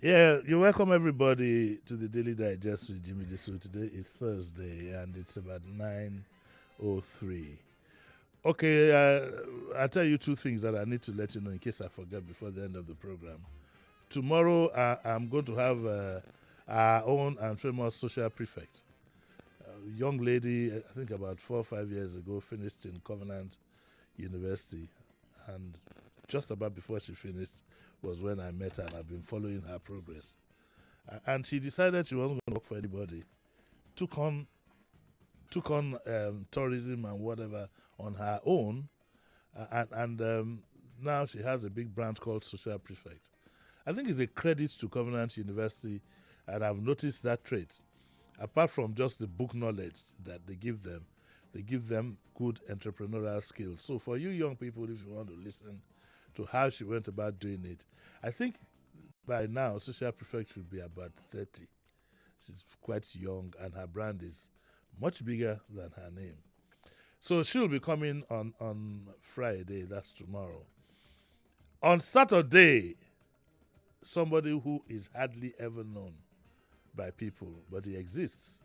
Yeah, you welcome everybody to the Daily Digest with Jimi Disu. Today is Thursday and it's about 9:03. Okay, I'll tell you two things that I need to let you know in case I forget before the end of the program. Tomorrow, I'm going to have our own and famous social prefect. A young lady, I think about 4 or 5 years ago, finished in Covenant University. And just about before she finished was when I met her, and I've been following her progress. And she decided she wasn't going to work for anybody. Took on tourism and whatever on her own, and now she has a big branch called Social Prefect. I think it's a credit to Covenant University, and I've noticed that trait. Apart from just the book knowledge that they give them good entrepreneurial skills. So for you young people, if you want to listen to how she went about doing it, I think by now Social Prefect should be about 30. She's quite young, and her brand is much bigger than her name. So she'll be coming on Friday, that's tomorrow. On Saturday, somebody who is hardly ever known by people, but he exists.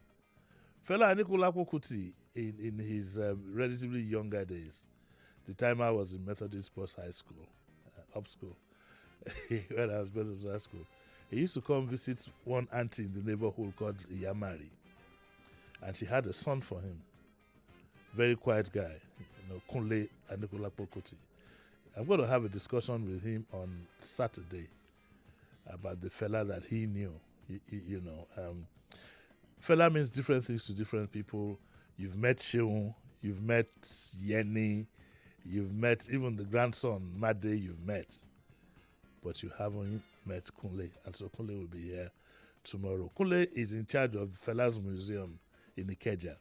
Fela Anikulapo Kuti, in his relatively younger days, the time I was in Methodist Sports High School, up school, when I was Methodist High School, he used to come visit one auntie in the neighborhood called Yamari. And she had a son for him. Very quiet guy, Kunle Anikulapo Kuti. I'm going to have a discussion with him on Saturday about the fella that he knew. Fella means different things to different people. You've met Sheung, you've met Yeni, you've met even the grandson, Made, you've met. But you haven't met Kunle. And so Kunle will be here tomorrow. Kunle is in charge of Fela's museum in Ikeja.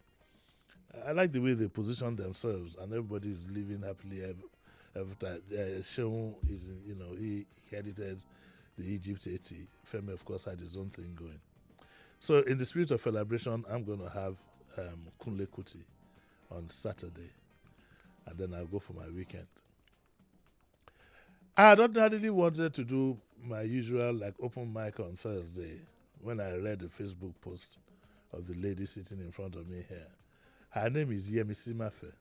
I like the way they position themselves, and everybody is living happily ever after. Sheung is, he edited the Egypt 80. Femi, of course, had his own thing going. So, in the spirit of celebration, I'm going to have Kunle Kuti on Saturday, and then I'll go for my weekend. I had ordinarily wanted to do my usual open mic on Thursday when I read the Facebook post of the lady sitting in front of me here. Her name is Yemisi Mafe.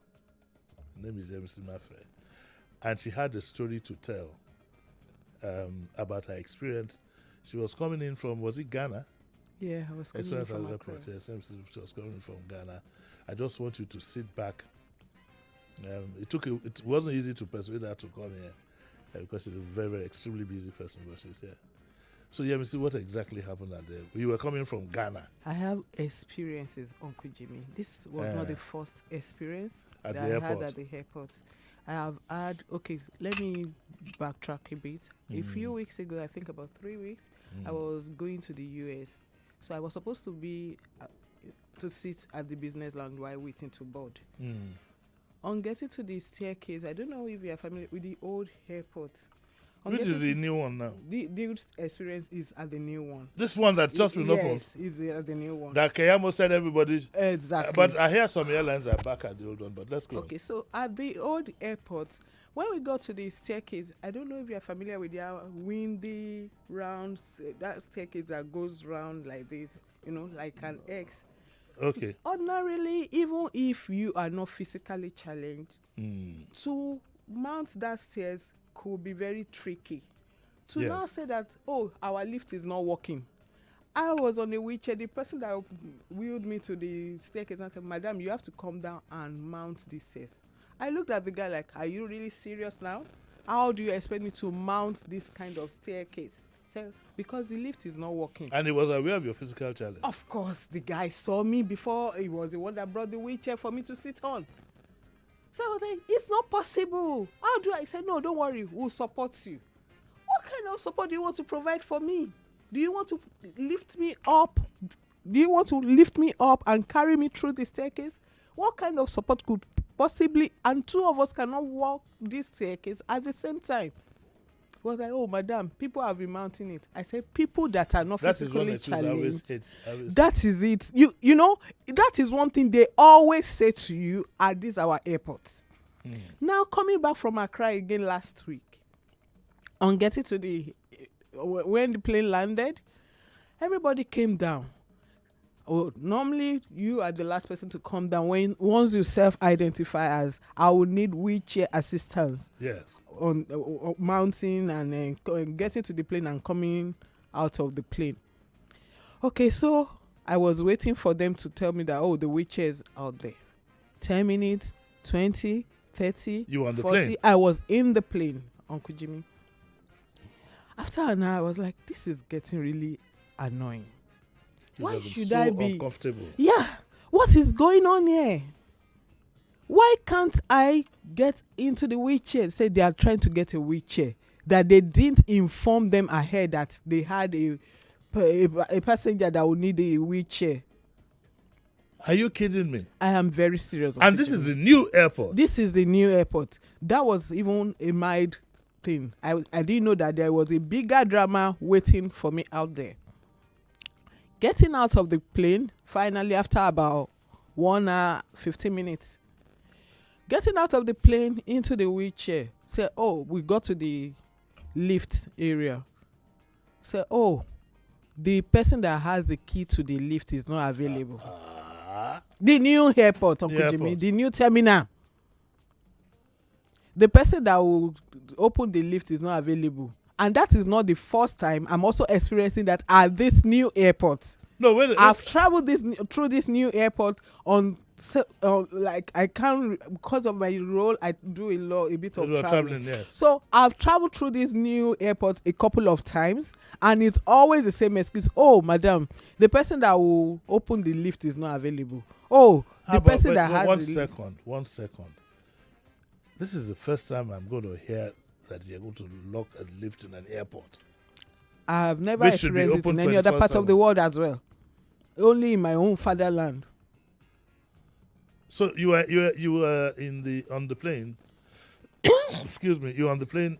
And she had a story to tell about her experience. She was coming in from, was it Ghana? Yeah, I was coming from Accra. Yes, she was coming from Ghana. I just want you to sit back. It wasn't easy to persuade her to come here because she's a very, very extremely busy person, but she's here. So, Yemisi, what exactly happened at there? You were coming from Ghana. I have experiences, Uncle Jimmy. This was not the first experience at that the I airport. had at the airport. I have had, let me backtrack a bit. A few weeks ago, I think about 3 weeks, I was going to the US. So I was supposed to be, to sit at the business lounge while waiting to board. On getting to the staircase, I don't know if you are familiar with the old airport. Which is the new one now? The experience is at the new one. This one that's just been opened? Yes, is at the new one. That Kayamo said everybody... Exactly. But I hear some airlines are back at the old one, but let's go. Okay, so at the old airport, when we got to the staircase, I don't know if you are familiar with the windy round, that staircase that goes round like this, like an X. Okay. Ordinarily, even if you are not physically challenged, to mount that stairs could be very tricky. To now say that, our lift is not working. I was on a wheelchair. The person that wheeled me to the staircase and said, "Madam, you have to come down and mount this stairs." I looked at the guy like, "Are you really serious now? How do you expect me to mount this kind of staircase?" So, because the lift is not working. And he was aware of your physical challenge? Of course, the guy saw me before. He was the one that brought the wheelchair for me to sit on. So I was like, "It's not possible. How do I?" said, "No, don't worry. We'll support you." What kind of support do you want to provide for me? Do you want to lift me up? Do you want to lift me up and carry me through the staircase? What kind of support could possibly, and two of us cannot walk this staircase at the same time? He was like, "Oh, madam, people have been mounting it." I said, "People that are not physically challenged." That is it. You know, that is one thing they always say to you at these our airports. Now, coming back from Accra again last week, on getting to the when the plane landed, everybody came down. Oh, normally you are the last person to come down once you self-identify as I will need wheelchair assistance Yes. on mounting and getting to the plane and coming out of the plane. Okay, so I was waiting for them to tell me that, the wheelchair is out there. 10 minutes, 20, 30, You were on the 40. plane? I was in the plane, Uncle Jimmy. After an hour, I was like, this is getting really annoying. Why should I be uncomfortable? Yeah, what is going on here? Why can't I get into the wheelchair? Say they are trying to get a wheelchair, that they didn't inform them ahead that they had a passenger that would need a wheelchair. Are you kidding me? I am very serious. And this is the new airport. This is the new airport. That was even a mild thing. I didn't know that there was a bigger drama waiting for me out there. Getting out of the plane, finally, after about 1 hour, 15 minutes. Getting out of the plane into the wheelchair. Say, we got to the lift area. Say, the person that has the key to the lift is not available. The new airport, Uncle Jimmy, the new terminal. The person that will open the lift is not available. And that is not the first time I'm also experiencing that at this new airport. No, wait. I've traveled through this new airport like I can't, because of my role, I do a bit of traveling. Yes. So I've traveled through this new airport a couple of times, and it's always the same excuse. Madam, the person that will open the lift is not available. The person that has one second. This is the first time I'm going to hear that you're going to lock a lift in an airport. I've never experienced it in any other part of the world as well. Only in my own fatherland. So you were on the plane. Excuse me. You were on the plane,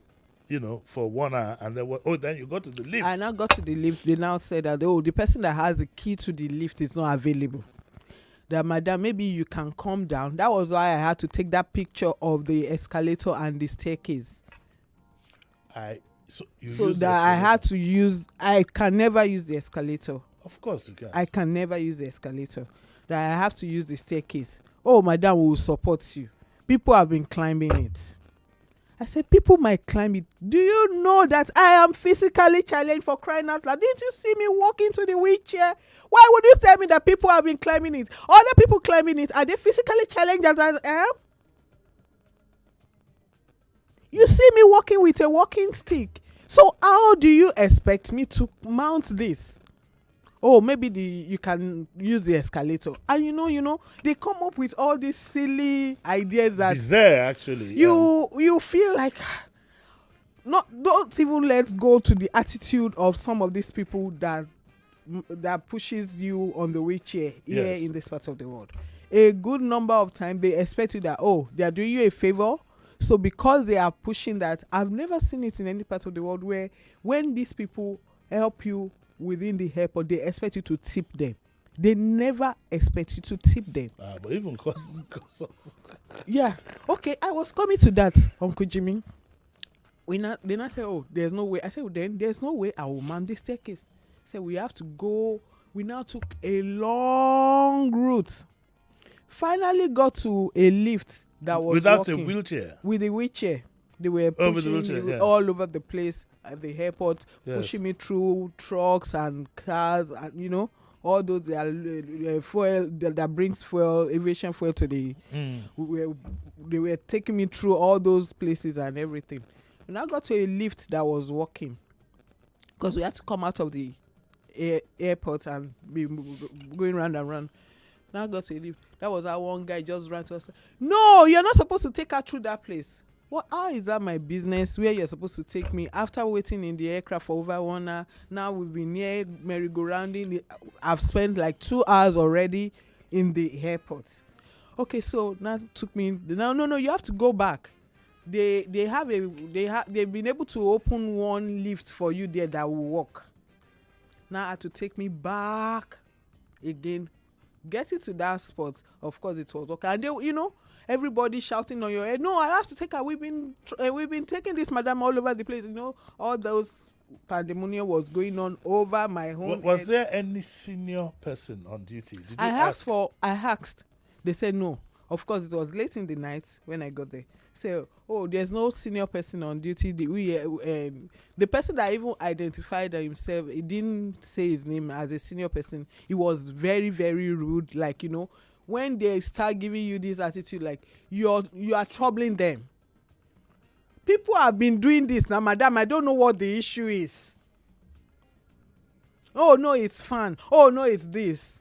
for 1 hour, and then you got to the lift. I now got to the lift. They now said that the person that has the key to the lift is not available. That, madam, maybe you can come down. That was why I had to take that picture of the escalator and the staircase. I can never use the escalator. Of course you can. I can never use the escalator. That I have to use the staircase. Madam, we will support you. People have been climbing it. I said, people might climb it. Do you know that I am physically challenged, for crying out loud? Didn't you see me walk into the wheelchair? Why would you tell me that people have been climbing it? Other people climbing it, are they physically challenged as I am? You see me walking with a walking stick. So how do you expect me to mount this? Maybe you can use the escalator. And you know, they come up with all these silly ideas that bizarre, actually. You feel like don't even let's go to the attitude of some of these people that pushes you on the wheelchair here in this part of the world. A good number of times they expect you that they are doing you a favor. So because they are pushing that, I've never seen it in any part of the world where when these people help you within the airport, they expect you to tip them. They never expect you to tip them. But even yeah. Okay, I was coming to that, Uncle Jimmy. Then I said, there's no way. I said, then there's no way I will mount the staircase. I said, we have to go. We now took a long route. Finally got to a lift that was without walking. A wheelchair. With a wheelchair. They were pushing me all over the place at the airport, pushing me through trucks and cars, and all those fuel that brings fuel, aviation fuel to the. They were taking me through all those places and everything. And I got to a lift that was working, because we had to come out of the airport and be going round and round. Now I got to a lift. That was how one guy just ran to us. No, you're not supposed to take her through that place. How is that my business where you're supposed to take me after waiting in the aircraft for over 1 hour? Now we've been near merry-go-rounding. I've spent like 2 hours already in the airport. Okay, so now took me. No, you have to go back. They've been able to open one lift for you there that will work. Now I had to take me back again. Getting to that spot, of course it was okay. And they, everybody shouting on your head, no, I have to take her. We've been taking this madam all over the place, all those pandemonium was going on over my home Was head. there any senior person on duty? Did you ask? I asked. They said no. Of course, it was late in the night when I got there. So, oh, there's no senior person on duty. The person that even identified himself, he didn't say his name as a senior person. He was very, very rude. Like, when they start giving you this attitude, like you are troubling them. People have been doing this now, madam. I don't know what the issue is. Oh no, it's fun. Oh no, it's this.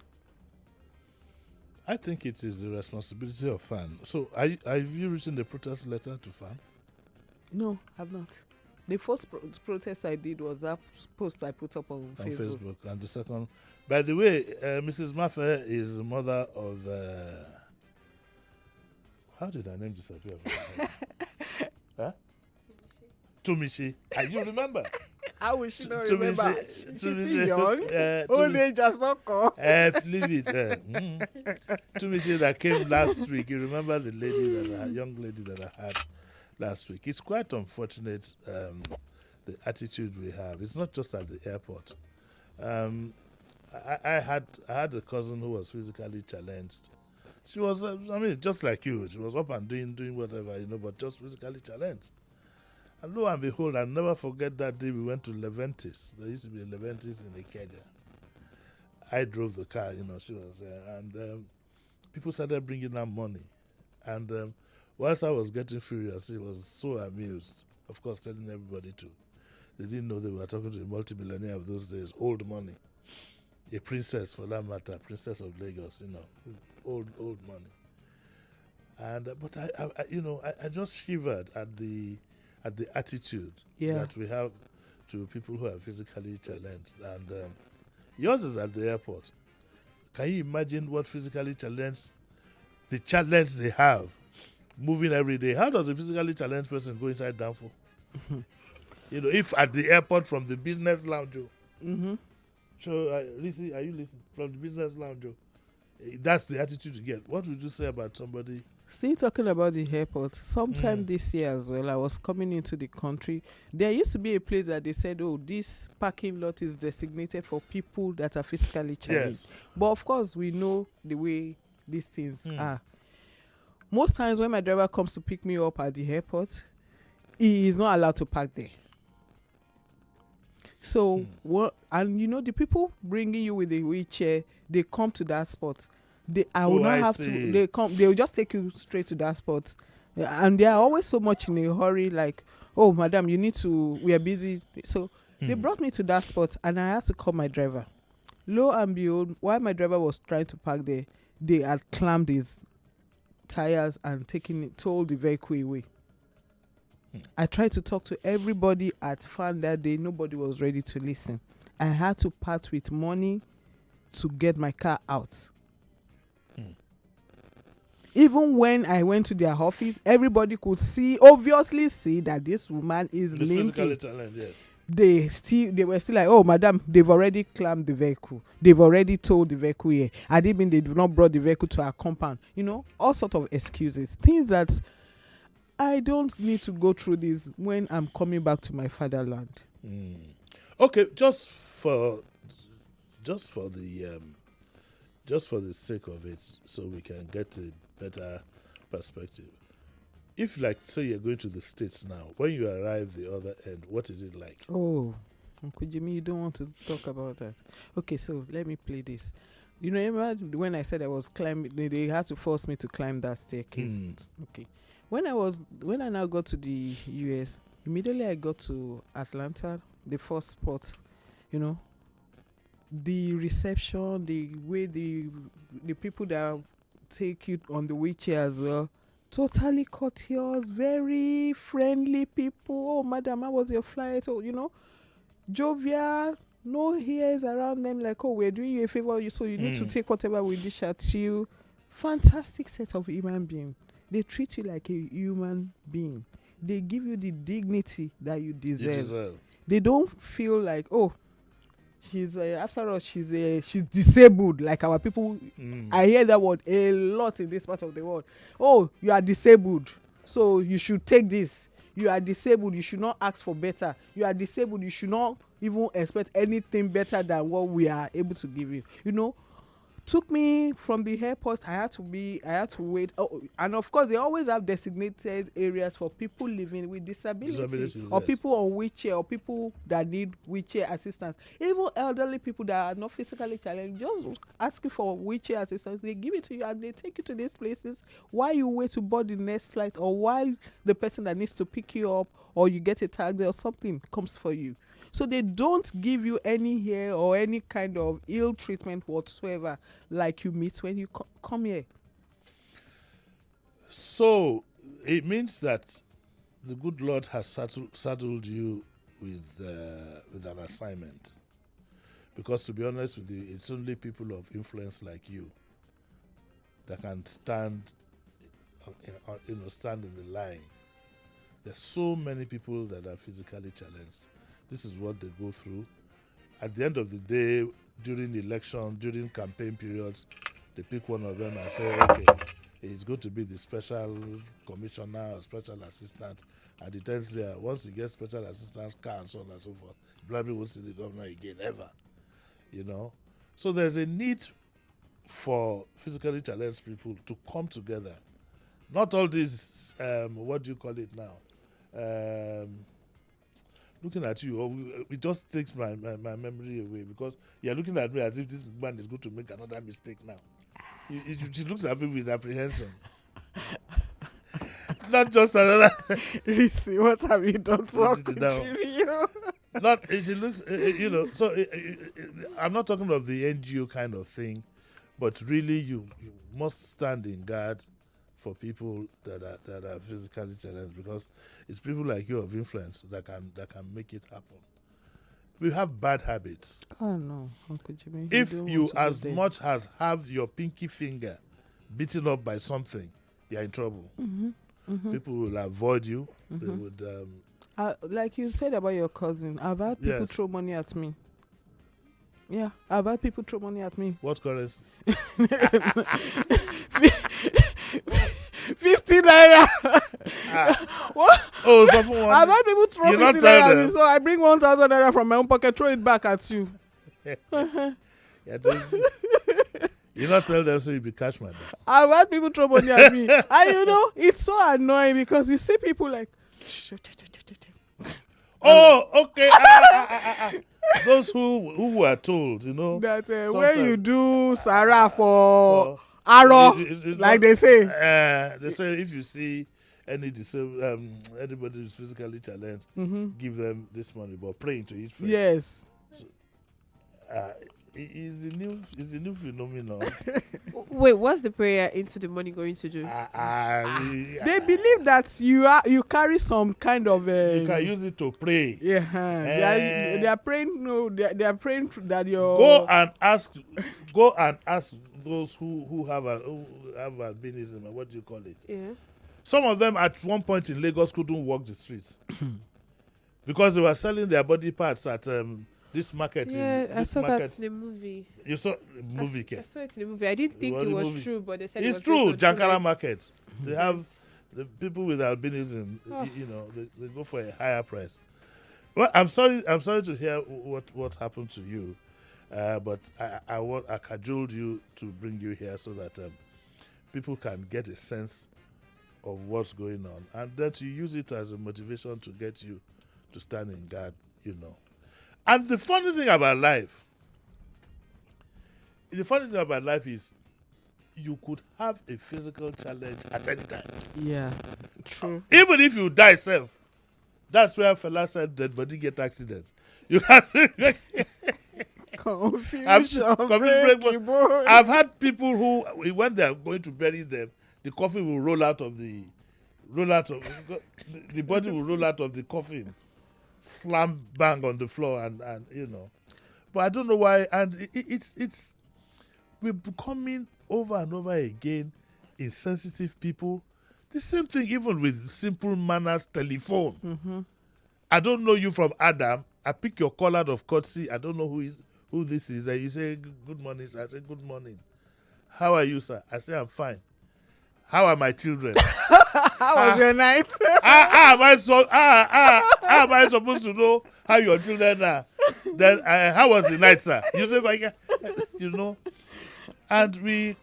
I think it is the responsibility of FAN. So, have you written the protest letter to FAN? No, I've not. The first protest I did was that post I put up on Facebook. And the second, by the way, Mrs. Mafe is the mother of. How did her name disappear? Huh? Tumishi. You remember? How will she not remember? She's still young. Old age has not come. Leave it. Tumishi that came last week. You remember the young lady that I had last week. It's quite unfortunate, the attitude we have. It's not just at the airport. I had a cousin who was physically challenged. She was, just like you. She was up and doing whatever, but just physically challenged. And lo and behold, I'll never forget that day we went to Leventis. There used to be a Leventis in Ikeja. I drove the car, she was there. And people started bringing out money. And whilst I was getting furious, he was so amused. Of course, telling everybody to. They didn't know they were talking to a multimillionaire of those days, old money. A princess, for that matter, princess of Lagos, old money. And but I just shivered at the attitude that we have to people who are physically challenged. And yours is at the airport. Can you imagine what the challenge they have moving every day? How does a physically challenged person go inside Danfo? If at the airport from the business lounge. Mm-hmm. So, Lizzie, are you listening? From the business lounge, that's the attitude you get. What would you say about somebody? Still talking about the airport. Sometime this year as well, I was coming into the country. There used to be a place that they said, oh, this parking lot is designated for people that are physically challenged. Yes. But of course, we know the way these things are. Most times when my driver comes to pick me up at the airport, he is not allowed to park there. So, the people bringing you with the wheelchair, they come to that spot. They will just take you straight to that spot. And they are always so much in a hurry, like, oh, madam, we are busy. So, they brought me to that spot and I had to call my driver. Lo and behold, while my driver was trying to park there, they had clamped his tires and towed the vehicle away. I tried to talk to everybody at FAN that day. Nobody was ready to listen. I had to part with money to get my car out. Even when I went to their office, everybody could obviously see that this woman is limping. Yes. They were still like, oh, madam, they've already clamped the vehicle. They've already towed the vehicle here. I didn't mean they did not brought the vehicle to our compound. All sorts of excuses. Things that I don't need to go through this when I'm coming back to my fatherland. Okay, just for the sake of it, so we can get a better perspective. If, like, say you're going to the States now, when you arrive the other end, what is it like? Oh, Uncle Jimmy, you don't want to talk about that. Okay, so let me play this. Remember when I said I was climbing, they had to force me to climb that staircase. Okay. When I now got to the US, immediately I got to Atlanta, the first spot, the reception, the way the people that take you on the wheelchair as well, totally courteous, very friendly people. Oh, madam, how was your flight? Oh, jovial, no hairs around them, like, oh, we're doing you a favor, so you need to take whatever we dish at you. Fantastic set of human beings. They treat you like a human being. They give you the dignity that you deserve. They don't feel like, oh, she's after all, she's disabled, like our people. I hear that word a lot in this part of the world. Oh, you are disabled, so you should take this. you are disabled, you should not ask for better. You are disabled, you should not even expect anything better than what we are able to give you. You know, took me from the airport. I had to wait. Oh, and of course they always have designated areas for people living with disability, or yes. people on wheelchair, or people that need wheelchair assistance, even elderly people that are not physically challenged. Just asking for wheelchair assistance, they give it to you and they take you to these places while you wait to board the next flight, or while the person that needs to pick you up, or you get a taxi or something comes for you. So they don't give you any here or any kind of ill treatment whatsoever like you meet when you come here. So it means that the good Lord has saddled you with an assignment. Because to be honest with you, it's only people of influence like you that can stand in the line. There's so many people that are physically challenged. This is what they go through. At the end of the day, during the election, during campaign periods, they pick one of them and say, okay, he's going to be the special commissioner or special assistant. And he tells there, once he gets special assistant's car and so on and so forth, he probably won't see the governor again, ever. You know? So there's a need for physically challenged people to come together. Not all these, what do you call it now? Looking at you, it just takes my memory away, because you're looking at me as if this man is going to make another mistake now. She looks at me with apprehension. Not just another. Risi, what have you done so you? Not, she looks, so I'm not talking of the NGO kind of thing, but really you must stand in guard for people that are physically challenged, because it's people like you of influence that can make it happen. We have bad habits. Oh no, Uncle Jimmy. If you as much as have your pinky finger beaten up by something, you're in trouble. Mm-hmm. Mm-hmm. People will avoid you. Mm-hmm. They would. Like you said about your cousin, I've had people throw money at me. Yeah, I've had people throw money at me. What currency? 50 naira. What? Oh, I've had people throw 50 naira at me, so I bring 1,000 naira from my own pocket, throw it back at you. You not tell them so you be cash man. I've had people throw money at me, and it's so annoying because you see people like. Oh, okay. Those who were told, that when you do Sarah for arrow, like they say. They say if you see anybody who's physically challenged, give them this money, but pray into it first. Yes. So, is the new phenomenon. Wait, what's the prayer into the money going to do? They believe that you carry some kind of you can use it to pray. Yeah, they are praying. No, they are praying that your go and ask those who have albinism. What do you call it? Yeah. Some of them at one point in Lagos couldn't walk the streets because they were selling their body parts at this market. I saw that in the movie. You saw the movie? I saw it in the movie. I didn't think it was true, but they said it's it was true. Jankara like, market. They have the people with albinism. They go for a higher price. Well, I'm sorry to hear what happened to you, but I cajoled you to bring you here so that people can get a sense of what's going on, and that you use it as a motivation to get you to stand in guard. And the funny thing about life is you could have a physical challenge at any time. Yeah, true. Even if you die self, that's where fella said dead body get accidents. You can see confusion. I've had people who, when they are going to bury them, the coffin will roll out of the body will roll out of the coffin, slam bang on the floor, and but I don't know why. And it's we're becoming over and over again insensitive people. The same thing even with simple manners telephone. Mm-hmm. I don't know you from Adam. I pick your call out of courtesy. I don't know who this is. And you say good morning, sir. I say good morning. How are you, sir? I say I'm fine. How are my children? How was your night? How am I supposed to know how your children are? Then how was the night, sir? You say, you know. And we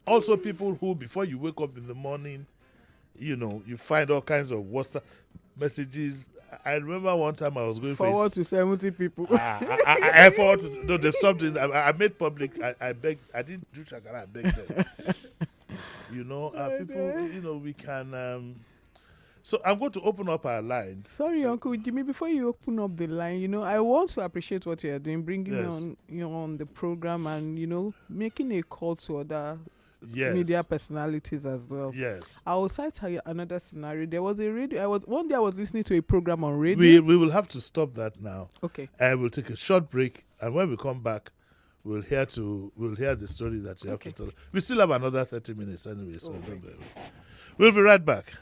also people who before you wake up in the morning, you find all kinds of WhatsApp messages. I remember one time I was going Forward to 70 people. I forward to no, they stopped it. I made public. I begged. I didn't do shakara. I begged them. People. We can. So I'm going to open up our lines. Sorry, Uncle Jimmy. Before you open up the line, I want to appreciate what you are doing, bringing me Yes. on, on the program, and making a call to other Yes. media personalities as well. Yes. I will cite another scenario. There was a radio. One day I was listening to a program on radio. We will have to stop that now. Okay. I will take a short break, and when we come back, we'll hear the story that you have to tell. We still have another 30 minutes anyway, so don't worry. We'll be right back.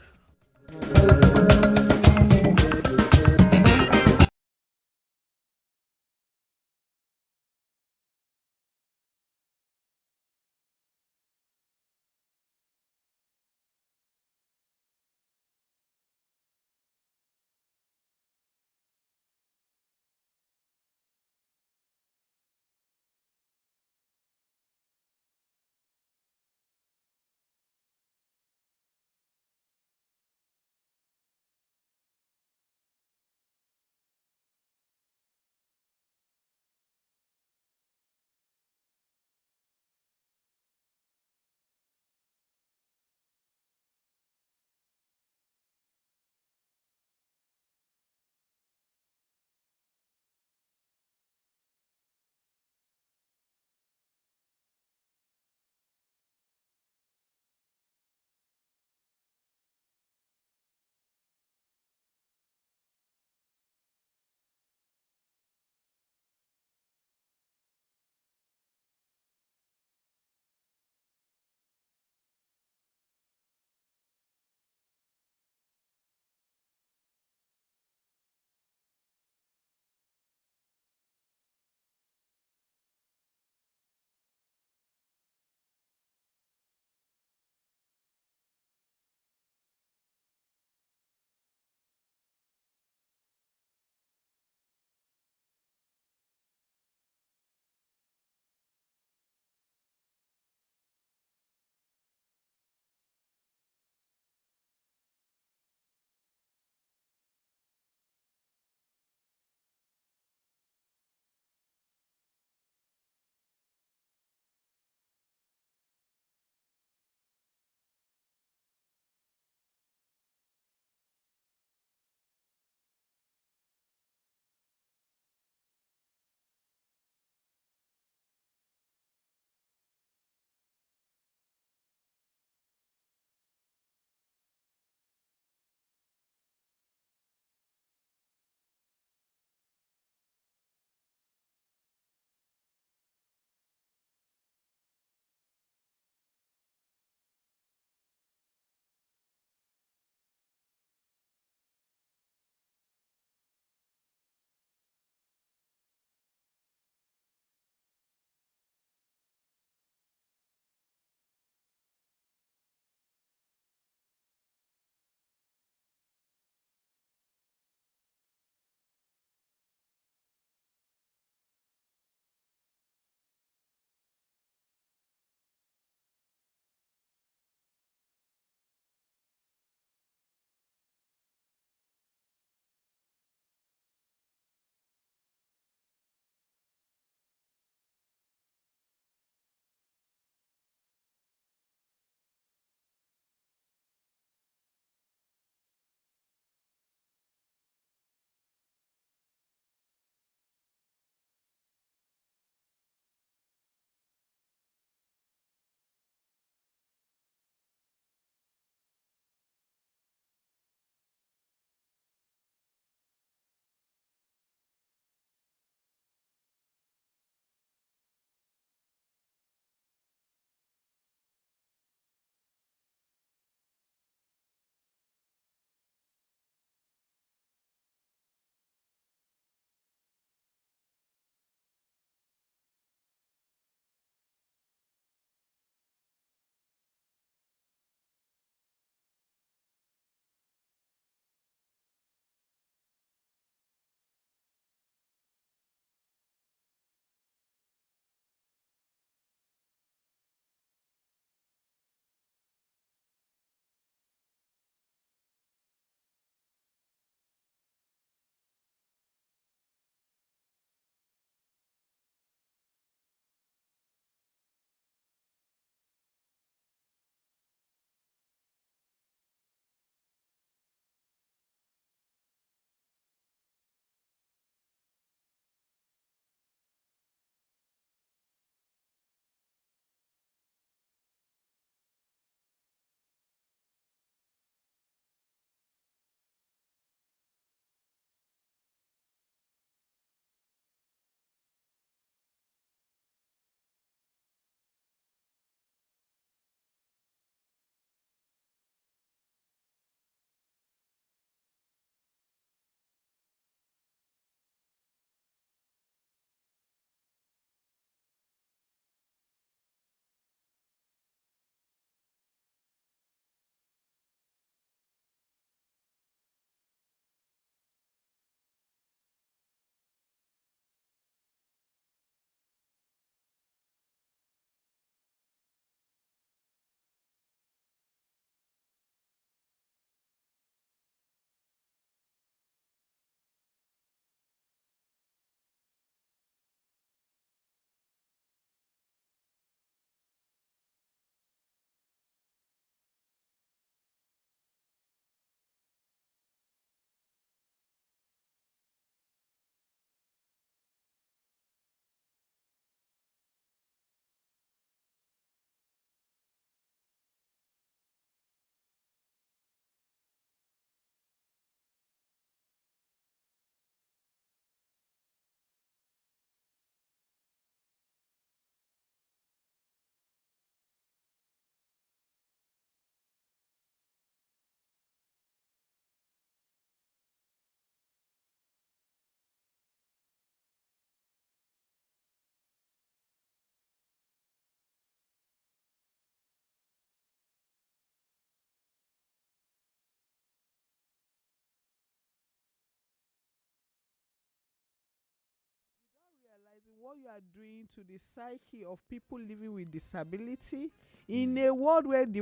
what you are doing to the psyche of people living with disability in a world where the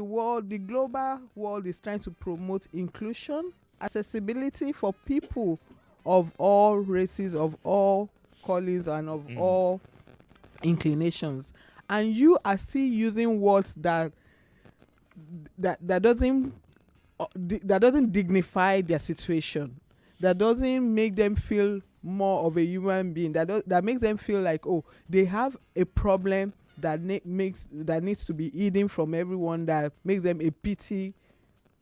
global world is trying to promote inclusion, accessibility for people of all races, of all callings, and of all inclinations, and you are still using words that doesn't dignify their situation, that doesn't make them feel more of a human being, that makes them feel like, oh, they have a problem that needs to be hidden from everyone, that makes them a pity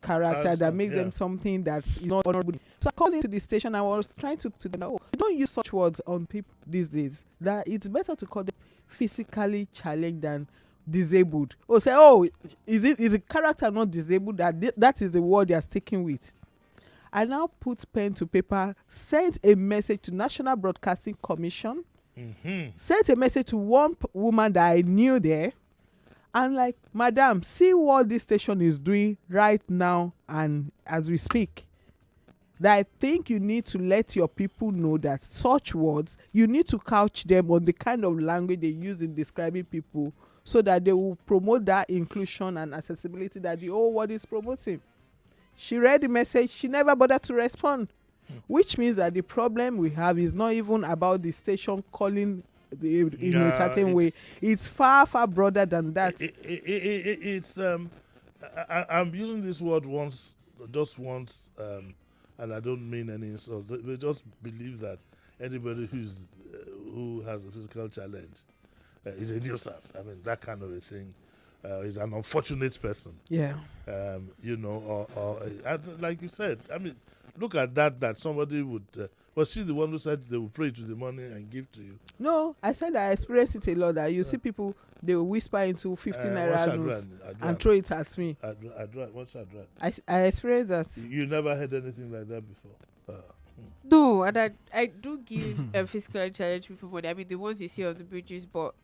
character, that makes them something that's not honorable. So I called into the station. I was trying to them, oh, you don't use such words on people these days, that it's better to call them physically challenged than disabled. Or say, oh, is a character not disabled? That is the word they are sticking with. I now put pen to paper, sent a message to National Broadcasting Commission, sent a message to one woman that I knew there, and like, madam, see what this station is doing right now and as we speak. That I think you need to let your people know that such words, you need to couch them on the kind of language they use in describing people, so that they will promote that inclusion and accessibility that the whole world is promoting. She read the message. She never bothered to respond, which means that the problem we have is not even about the station calling in a certain way. It's far broader than that. I'm using this word just once, and I don't mean any insult. We just believe that anybody who has a physical challenge is a nuisance. I mean, that kind of a thing. Is an unfortunate person. Yeah. Or like you said, I mean, look at that somebody would. Was she the one who said they would pray to the money and give to you? No, I said I experienced it a lot. That you see people, they will whisper into 15 naira notes and throw it at me. What's that? I experienced that. You never heard anything like that before? No, and I do give physically challenged people money. I mean, the ones you see on the bridges, but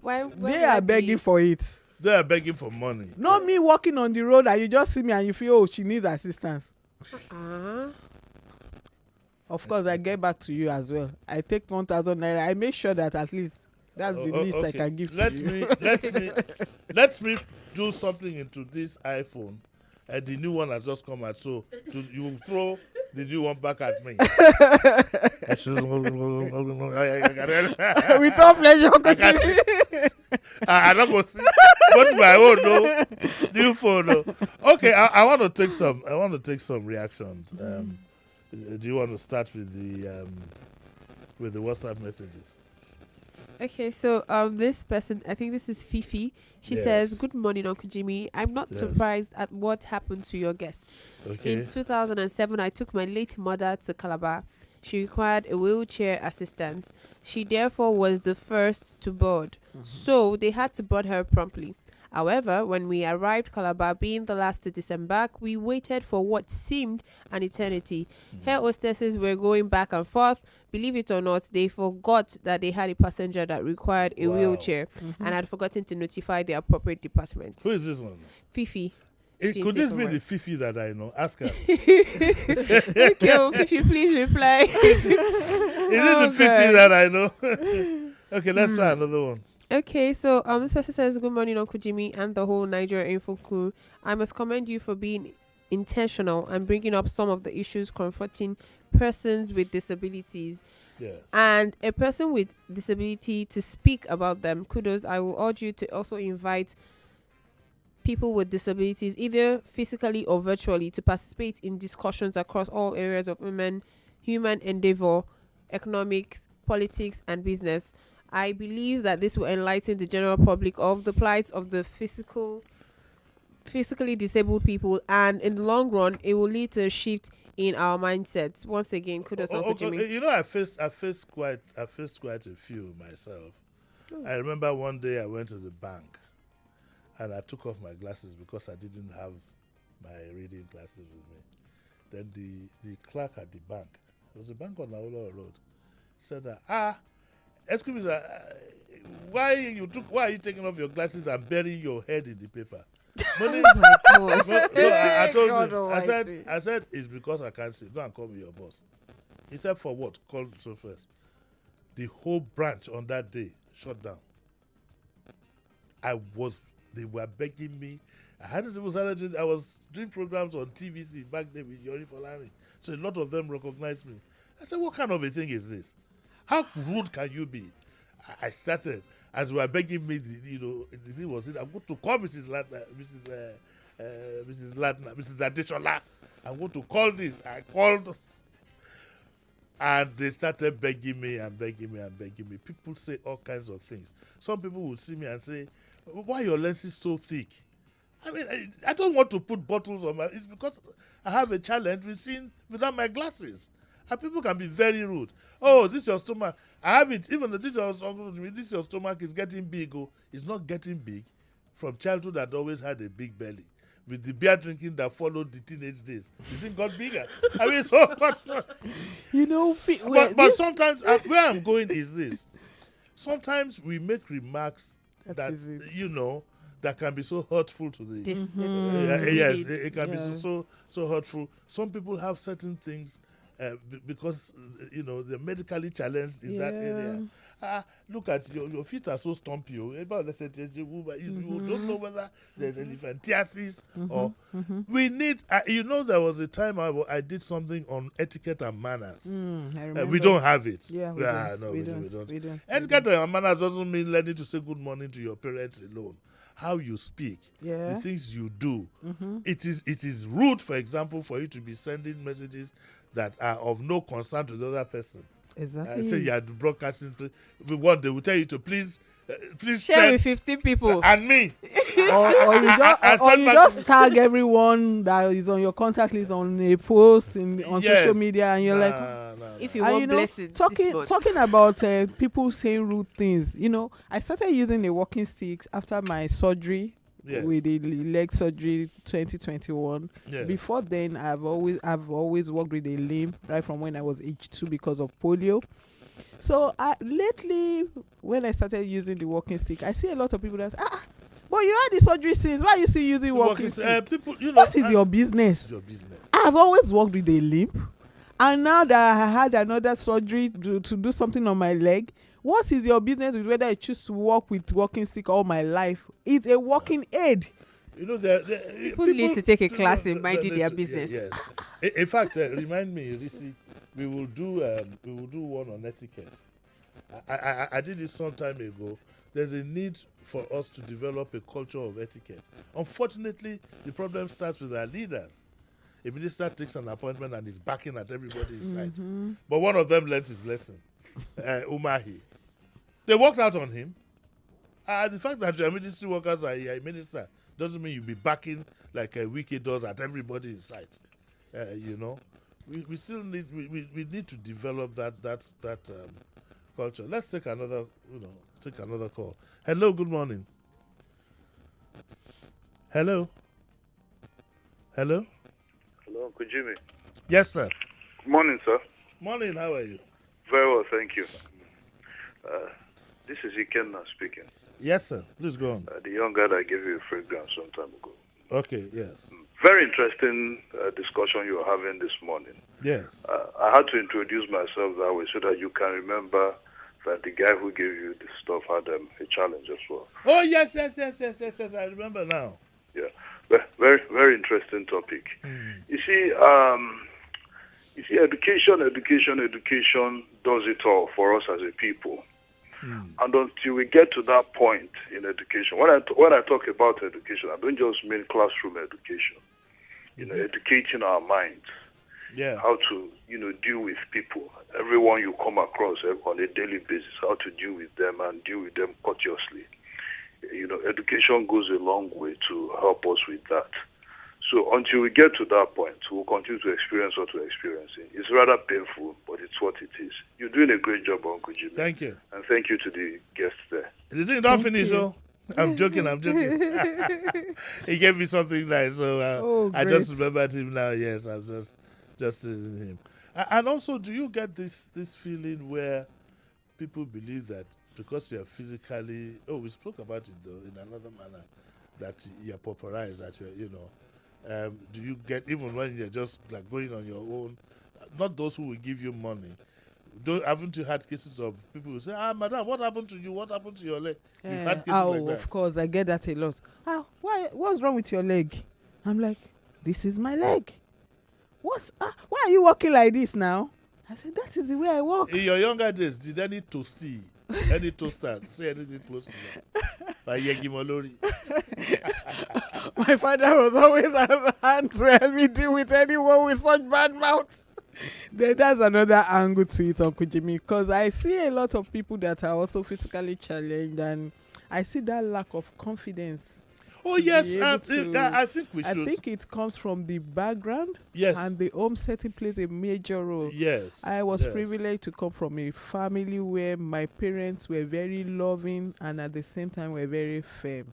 why they are begging for it. They are begging for money. Not me walking on the road and you just see me and you feel, oh, she needs assistance. Of course, I get back to you as well. I take 1,000 naira. I make sure that at least that's the least I can give to you. Let me do something into this iPhone. The new one has just come out, so you throw the new one back at me. With all pleasure. I'm not going to see. What's my own? No, new phone. No. Okay, I want to take some reactions. Do you want to start with the WhatsApp messages? Okay, so this person, I think this is Fifi. She says, "Good morning, Uncle Jimmy. I'm not surprised at what happened to your guest. Okay. In 2007, I took my late mother to Calabar. She required a wheelchair assistance. She therefore was the first to board. So they had to board her promptly. However, when we arrived Calabar, being the last to disembark, we waited for what seemed an eternity. Air hostesses were going back and forth. Believe it or not, they forgot that they had a passenger that required a wheelchair and had forgotten to notify the appropriate department." Who is this one? Fifi. Could this be the Fifi that I know? Ask her. Okay, well, Fifi, please reply. Is it the Fifi that I know? Okay, let's try another one. Okay, so this person says, "Good morning, Uncle Jimmy and the whole Nigeria Info crew. I must commend you for being intentional and bringing up some of the issues confronting persons with disabilities. Yes. And a person with disability to speak about them. Kudos. I will urge you to also invite people with disabilities, either physically or virtually, to participate in discussions across all areas of human endeavor, economics, politics, and business. I believe that this will enlighten the general public of the plight of the physically disabled people, and in the long run, it will lead to a shift in our mindsets." Once again, kudos to Uncle Jimmy. You know, I faced quite a few myself. I remember one day I went to the bank, and I took off my glasses because I didn't have my reading glasses with me. Then the clerk at the bank, it was a bank on Aula Road, said, "Excuse me, sir, why are you taking off your glasses and burying your head in the paper?" Money. So I told him, I said, "It's because I can't see. Go and call me your boss." He said, "For what? Call so first." the whole branch on that day shut down. They were begging me. I was doing programs on TVC back then with Yori Folani. So a lot of them recognized me. I said, what kind of a thing is this? How rude can you be? I started, as they were begging me, the thing was, I'm going to call Mrs. Latner, Mrs. Adeshola. I'm going to call this. I called, and they started begging me and begging me and begging me. People say all kinds of things. Some people will see me and say, why your lenses so thick? I mean, I don't want to put bottles on my... It's because I have a challenge with seeing without my glasses. And people can be very rude. Oh, this is your stomach. I have it. Even though this your stomach is getting big. Oh, it's not getting big. From childhood, I'd always had a big belly. With the beer drinking that followed the teenage days, the thing got bigger. I mean, so much. But sometimes, where I'm going is this. Sometimes we make remarks that can be so hurtful to the... yes, it can be so hurtful. Some people have certain things because, they're medically challenged in that area. Look at your feet are so stumpy. You don't know whether there's elephantiasis or... We need... there was a time I did something on etiquette and manners. We don't have it. Yeah, we don't. Etiquette and manners doesn't mean learning to say good morning to your parents alone. How you speak, the things you do. It is rude, for example, for you to be sending messages that are of no concern to the other person. Exactly. Say you are broadcasting. One, they will tell you to please share with 15 people and me. or you just tag everyone that is on your contact list on a post on social media, and you're if you want blessing. Talking about people saying rude things, I started using a walking stick after my surgery. Yes. With the leg surgery 2021. Yes. Before then, I've always walked with a limp right from when I was age 2 because of polio. So lately, when I started using the walking stick, I see a lot of people that say, but you had the surgery since. Why are you still using walking stick? What is your business? It's your business. I've always walked with a limp, and now that I had another surgery to do something on my leg, what is your business with whether I choose to walk with walking stick all my life? It's a walking aid. People need to take a class in minding their business. Yes. In fact, remind me, Risi, we will do one on etiquette. I did it some time ago. There's a need for us to develop a culture of etiquette. Unfortunately, the problem starts with our leaders. A minister takes an appointment and is backing at everybody's side. But one of them learned his lesson. Umahi. They walked out on him. The fact that your ministry workers are a minister doesn't mean you'll be backing like a Wiki does at everybody in sight. We still need we need to develop that culture. Let's take another call. Hello, good morning. Hello, Uncle Jimmy. Yes, sir. Good morning, sir. Morning. How are you? Very well, thank you. This is Ikenna speaking. Yes, sir. Please go on. The young guy that gave you a fragrance some time ago. Okay, yes. Very interesting discussion you are having this morning. Yes. I had to introduce myself that way so that you can remember that the guy who gave you this stuff had a challenge as well. Oh, yes. I remember now. Yeah. Very, very interesting topic. You see, education does it all for us as a people. And until we get to that point in education, when I talk about education, I don't just mean classroom education. Educating our minds, how to deal with people, everyone you come across on a daily basis, how to deal with them and deal with them courteously. Education goes a long way to help us with that. So until we get to that point, we'll continue to experience what we're experiencing. It's rather painful, but it's what it is. You're doing a great job, Uncle Jimmy. Thank you. And thank you to the guests there. Is it not finished, though? I'm joking. He gave me something nice, so I just remembered him now. Yes, I'm just using him. And also, do you get this feeling where people believe that because you're physically... Oh, we spoke about it, though, in another manner, that you're pauperized, that you're, do you get, even when you're just like going on your own, not those who will give you money, Haven't you had cases of people who say, madam, what happened to you? What happened to your leg? You've had cases like that. Of course, I get that a lot. What's wrong with your leg? I'm like, this is my leg. Why are you walking like this now? I said, that is the way I walk. In your younger days, did any toaster say anything close to that? Like Yegi Molori. My father was always at hand to help me deal with anyone with such bad mouths. Then that's another angle to it, Uncle Jimmy, because I see a lot of people that are also physically challenged, and I see that lack of confidence. Oh yes, I think we should. I think it comes from the background. Yes. And the home setting plays a major role. Yes. I was privileged to come from a family where my parents were very loving and at the same time were very firm.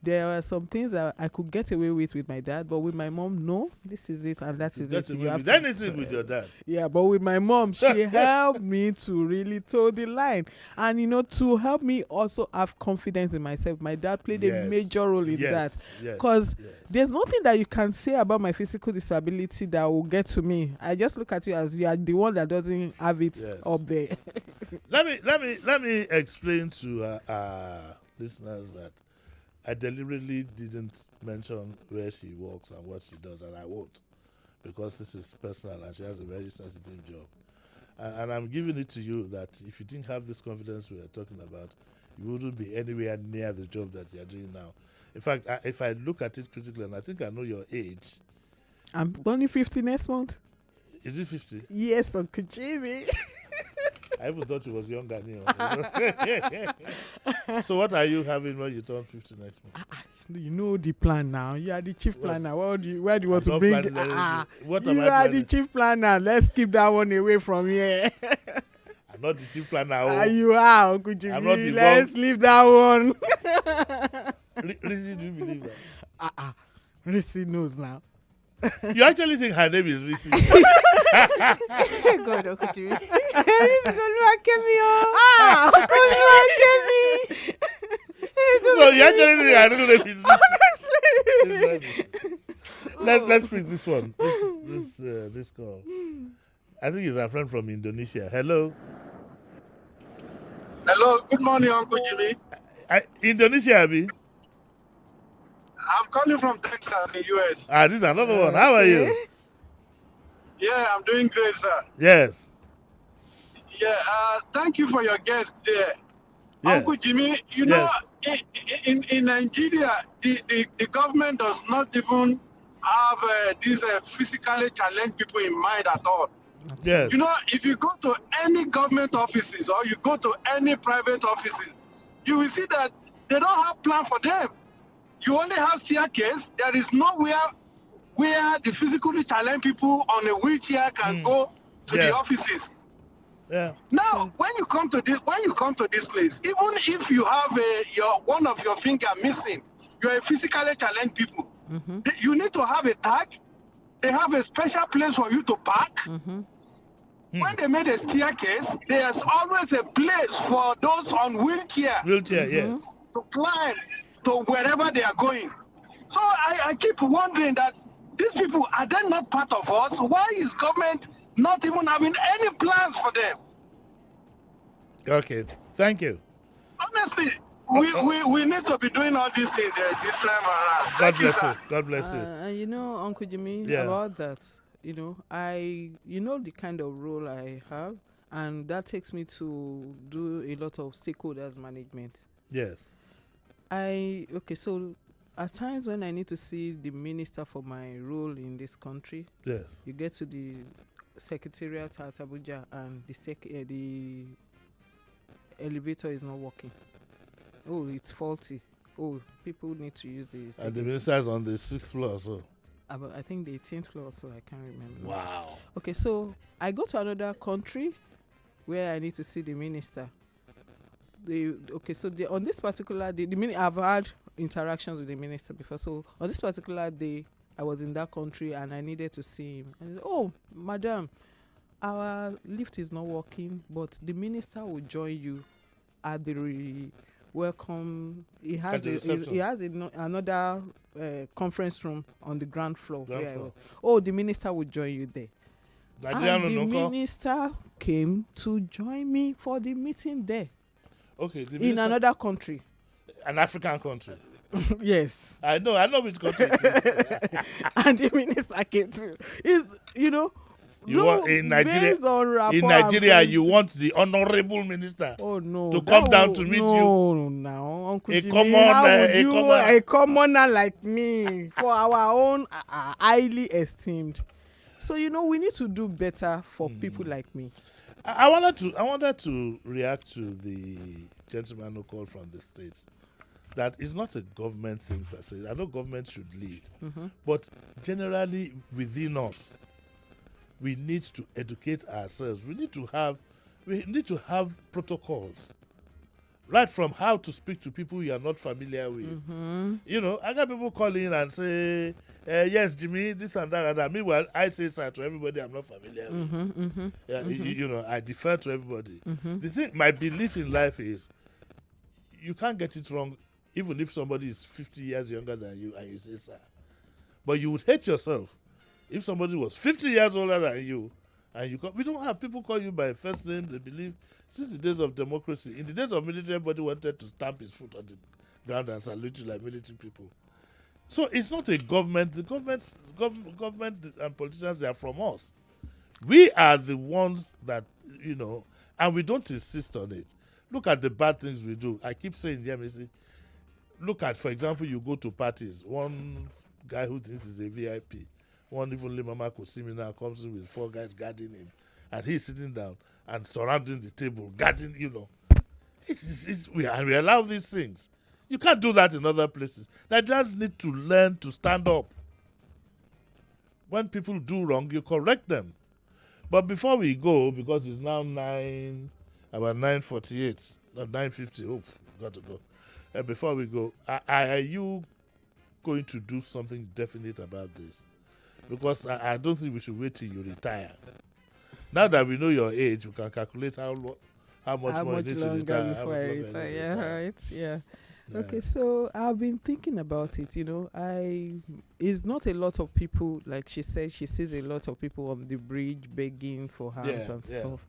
There are some things that I could get away with my dad, but with my mom, no, this is it and that is it. You have to anything with your dad. Yeah, but with my mom, she helped me to really toe the line. And, to help me also have confidence in myself. My dad played a major role in that. Because there's nothing that you can say about my physical disability that will get to me. I just look at you as you are the one that doesn't have it up there. Let me explain to listeners that I deliberately didn't mention where she works and what she does, and I won't, because this is personal and she has a very sensitive job. And I'm giving it to you that if you didn't have this confidence we are talking about, you wouldn't be anywhere near the job that you're doing now. In fact, if I look at it critically, and I think I know your age. I'm only 50 next month. Is it 50? Yes, Uncle Jimmy. I even thought you was younger than you. So what are you having when you turn 50 next month? You know the plan now. You are the chief planner. Where do you want to bring it? What you are the chief planner. Let's keep that one away from here. I'm not the chief planner. You are, Uncle Jimmy. Let's leave that one. Risi, do you believe that? Risi knows now. You actually think her name is Risi? God, Uncle Jimmy. Her name is Oluwakemi. Oluwakemi. So you actually think her name is Risi? Honestly. Let's pick this one. This call. I think it's a friend from Indonesia. Hello. Hello. Good morning, Uncle Jimmy. Indonesia, Abi. I'm calling from Texas in US. This is another one. How are you? Yeah, I'm doing great, sir. Yes. Yeah, thank you for your guest there. Yeah. Uncle Jimmy, know, in Nigeria, the government does not even have these physically challenged people in mind at all. Yes. If you go to any government offices or you go to any private offices, you will see that they don't have plan for them. You only have staircase. There is nowhere where the physically challenged people on a wheelchair can go to the offices. Yeah. Now, when you come to this place, even if you have one of your finger missing, you're a physically challenged people. Mm-hmm. You need to have a tag. They have a special place for you to park. Mm-hmm. When they made a staircase, there's always a place for those on wheelchair. Yes. To climb to wherever they are going. So I keep wondering that these people, are they not part of us? Why is government not even having any plans for them? Okay, thank you. Honestly, we need to be doing all these things this time around. God bless you. God bless you. Uncle Jimmy, about that, the kind of role I have, and that takes me to do a lot of stakeholders management. Yes. So at times when I need to see the minister for my role in this country, yes, you get to the secretariat at Abuja and the elevator is not working. Oh, it's faulty. Oh, people need to use this. And the minister is on the 6th floor, so. I think the 18th floor, so I can't remember. Wow. Okay, so I go to another country where I need to see the minister. On this particular day, I've had interactions with the minister before. So on this particular day, I was in that country and I needed to see him. And he said, "Oh, madam, our lift is not working, but the minister will join you at the welcome." He has another conference room on the ground floor. The minister will join you there. And the minister came to join me for the meeting there. Okay, in another country. An African country. Yes. I know which country it is. And the minister came too. Is in Nigeria, you want the honorable minister to come down to meet you. No, now, Uncle Jimmy, a commoner like me, for our own highly esteemed. So we need to do better for people like me. I wanted to react to the gentleman who called from the States. That is not a government thing per se. I know government should lead, but generally within us, we need to educate ourselves. We need to have protocols, right from how to speak to people you are not familiar with. I got people calling and say, "Yes, Jimmy, this and that and that." Meanwhile, I say sir to everybody I'm not familiar with. I defer to everybody. The thing, my belief in life is, you can't get it wrong, even if somebody is 50 years younger than you and you say sir. But you would hate yourself if somebody was 50 years older than you and we don't have people call you by first name. They believe since the days of democracy, in the days of military, everybody wanted to stamp his foot on the ground and salute you like military people. So it's not a government. The government and politicians, they are from us. We are the ones that, and we don't insist on it. Look at the bad things we do. I keep saying, look at, for example, you go to parties. One guy who thinks he's a VIP, one even Limama Kosimina comes in with 4 guys guarding him, and he's sitting down and surrounding the table, guarding, we allow these things. You can't do that in other places. Nigerians need to learn to stand up. When people do wrong, you correct them. But before we go, because it's now about 9:48, not 9:50. Oh, got to go. Before we go, are you going to do something definite about this? Because I don't think we should wait till you retire. Now that we know your age, we can calculate how much more you need to retire. Before I retire. Yeah, right. Yeah. Okay, so I've been thinking about it. It's not a lot of people, like she said, she sees a lot of people on the bridge begging for hands and stuff.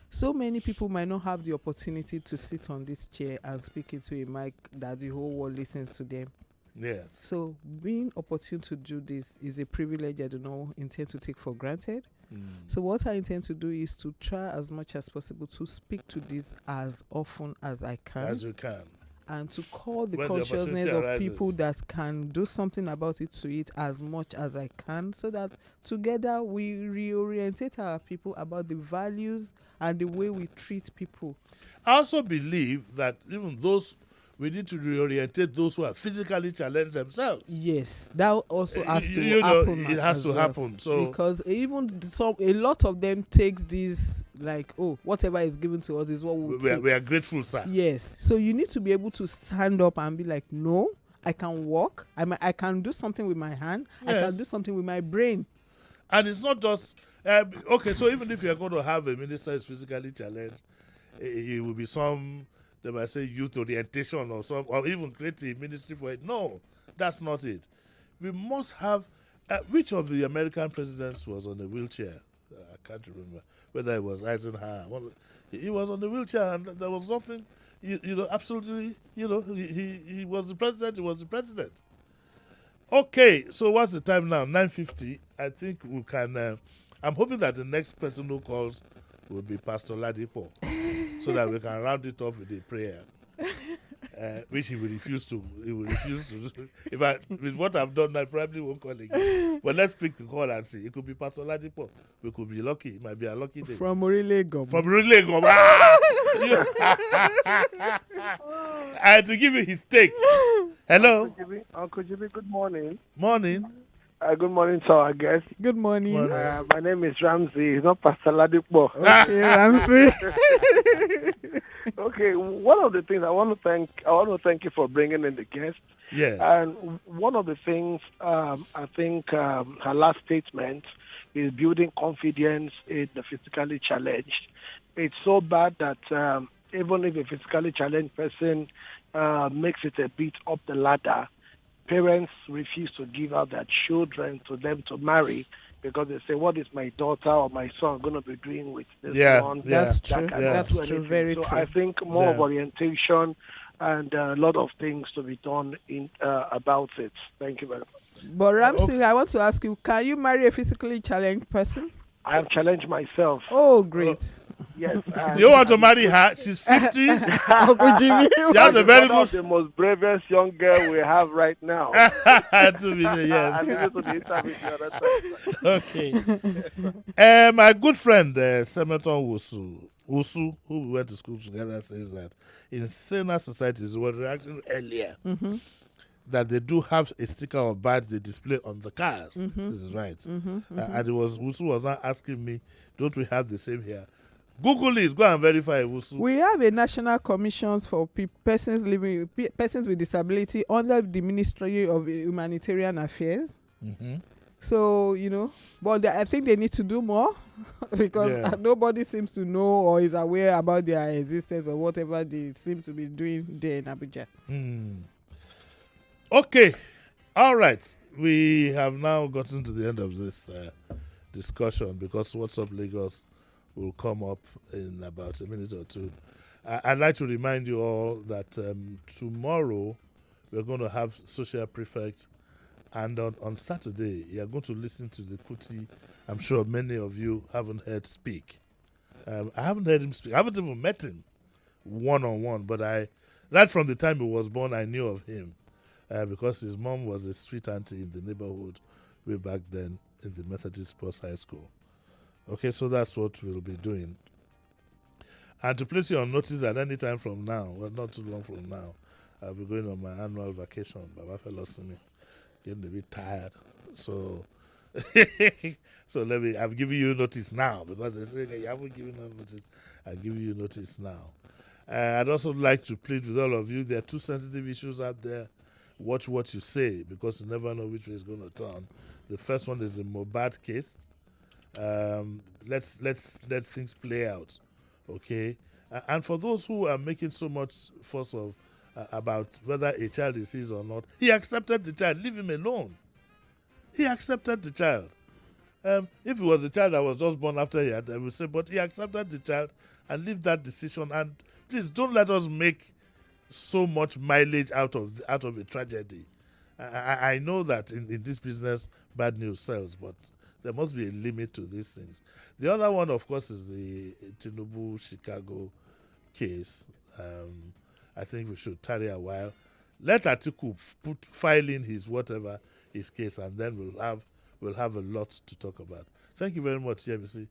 So many people might not have the opportunity to sit on this chair and speak into a mic that the whole world listens to them. Yes. So being opportune to do this is a privilege I do not intend to take for granted. So what I intend to do is to try as much as possible to speak to this as often as I can. As you can. And to call the consciousness of people that can do something about it to it as much as I can, so that together we reorientate our people about the values and the way we treat people. I also believe that even we need to reorientate those who are physically challenged themselves. Yes, that also has to happen. It has to happen. So because even a lot of them takes this like, whatever is given to us is what we are grateful, sir. Yes. So you need to be able to stand up and be like, no, I can walk. I can do something with my hand. Yes. I can do something with my brain. And it's not just okay. So even if you are going to have a minister who's physically challenged, it will be some. They might say youth orientation or even create a ministry for it. No, that's not it. We must have. Which of the American presidents was on a wheelchair? I can't remember whether it was Eisenhower. He was on the wheelchair, and there was nothing. Absolutely. He was the president. He was the president. Okay, so what's the time now? 9:50. I think we can. I'm hoping that the next person who calls will be Pastor Ladipo, so that we can round it off with a prayer, which he will refuse to. He will refuse to. With what I've done, I probably won't call again. But let's pick the call and see. It could be Pastor Ladipo. We could be lucky. It might be a lucky day. From Orilegom. I had to give you his take. Hello. Uncle Jimmy, good morning. Morning. Good morning, sir, I guess. Good morning. My name is Ramsey. It's not Pastor Ladipo. Okay, Ramsey. Okay, one of the things I want to thank you for bringing in the guest. Yes. And one of the things I think her last statement is building confidence in the physically challenged. It's so bad that even if a physically challenged person makes it a bit up the ladder, parents refuse to give out their children to them to marry because they say, what is my daughter or my son going to be doing with this one? That's true. That's true. Anything. Very so true. I think more of orientation and a lot of things to be done about it. Thank you very much. But Ramsey, I want to ask you, can you marry a physically challenged person? I have challenged myself. Oh, great. Yes. Do you want to marry her? She's 50. Uncle Jimmy. That's a very one of the most bravest young girl we have right now. Yes. Okay. My good friend, Senator Wusu, who we went to school together, says that in saner societies, we were reacting earlier, that they do have a sticker of badge they display on the cars. This is right. And it was Wusu was not asking me, don't we have the same here? Google it. Go and verify. Wusu. We have a national commissions for persons with disability under the Ministry of Humanitarian Affairs. So, but I think they need to do more because nobody seems to know or is aware about their existence or whatever they seem to be doing there in Abuja. Okay. All right. We have now gotten to the end of this discussion because What's Up Lagos will come up in about a minute or two. I'd like to remind you all that tomorrow we're going to have social prefect, and on Saturday you're going to listen to the Kuti. I'm sure many of you haven't heard speak. I haven't heard him speak. I haven't even met him one-on-one, but right from the time he was born, I knew of him because his mom was a street auntie in the neighborhood way back then in the Methodist Sports High School. Okay, so that's what we'll be doing. And to place you on notice at any time from now, well, not too long from now, I'll be going on my annual vacation. Baba fellow me getting a bit tired. So, I'm giving you notice now because they say you haven't given us notice. I'll give you notice now. I'd also like to plead with all of you. There are two sensitive issues out there. Watch what you say because you never know which way it's going to turn. The first one is the Mohbad case. Let's let things play out, okay? And for those who are making so much fuss of about whether a child is his or not, he accepted the child. Leave him alone. He accepted the child. If it was a child that was just born after he had, I would say, but he accepted the child and leave that decision. And please don't let us make so much mileage out of a tragedy. I know that in this business, bad news sells, but there must be a limit to these things. The other one, of course, is the Tinubu Chicago case. I think we should tarry a while. Let Atiku file in his case, and then we'll have a lot to talk about. Thank you very much, Yemisi.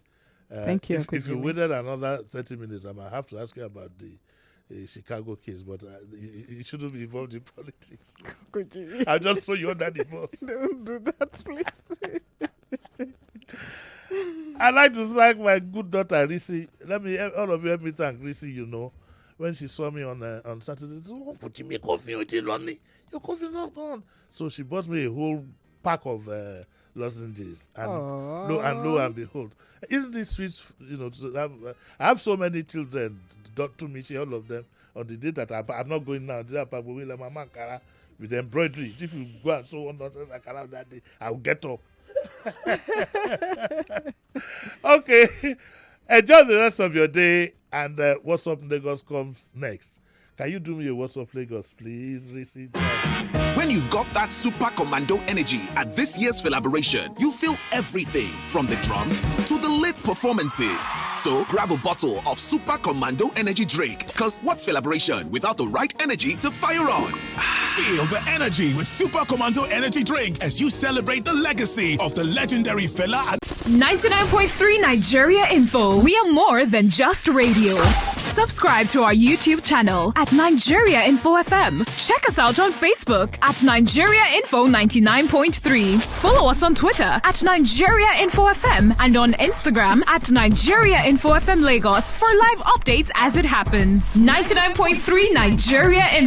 Thank you. If you waited another 30 minutes, I might have to ask you about the Chicago case, but you shouldn't be involved in politics. I'll just throw you under the bus. Don't do that, please. I'd like to thank my good daughter, Risi. All of you help me thank Risi, when she saw me on Saturday. Oh, but you make coffee with it, Lonnie. Your coffee is not gone. So she bought me a whole pack of lozenges. And lo and behold. Isn't it sweet, I have so many children, to me, all of them, on the day that I'm not going now, with the embroidery. If you go and so on nonsense that day, I'll get up. Okay. Enjoy the rest of your day, and What's Up Lagos comes next. Can you do me a What's Up Lagos, please, Risi? When you've got that super commando energy at this year's Felaboration, you feel everything from the drums to the lit performances. So grab a bottle of Super Commando Energy Drink, because what's Felaboration without the right energy to fire on? Feel the energy with Super Commando Energy Drink as you celebrate the legacy of the legendary Fela. 99.3 Nigeria Info. We are more than just radio. Subscribe to our YouTube channel at Nigeria Info FM. Check us out on Facebook at Nigeria Info 99.3. Follow us on Twitter at Nigeria Info FM and on Instagram at Nigeria Info FM Lagos for live updates as it happens. 99.3 Nigeria Info.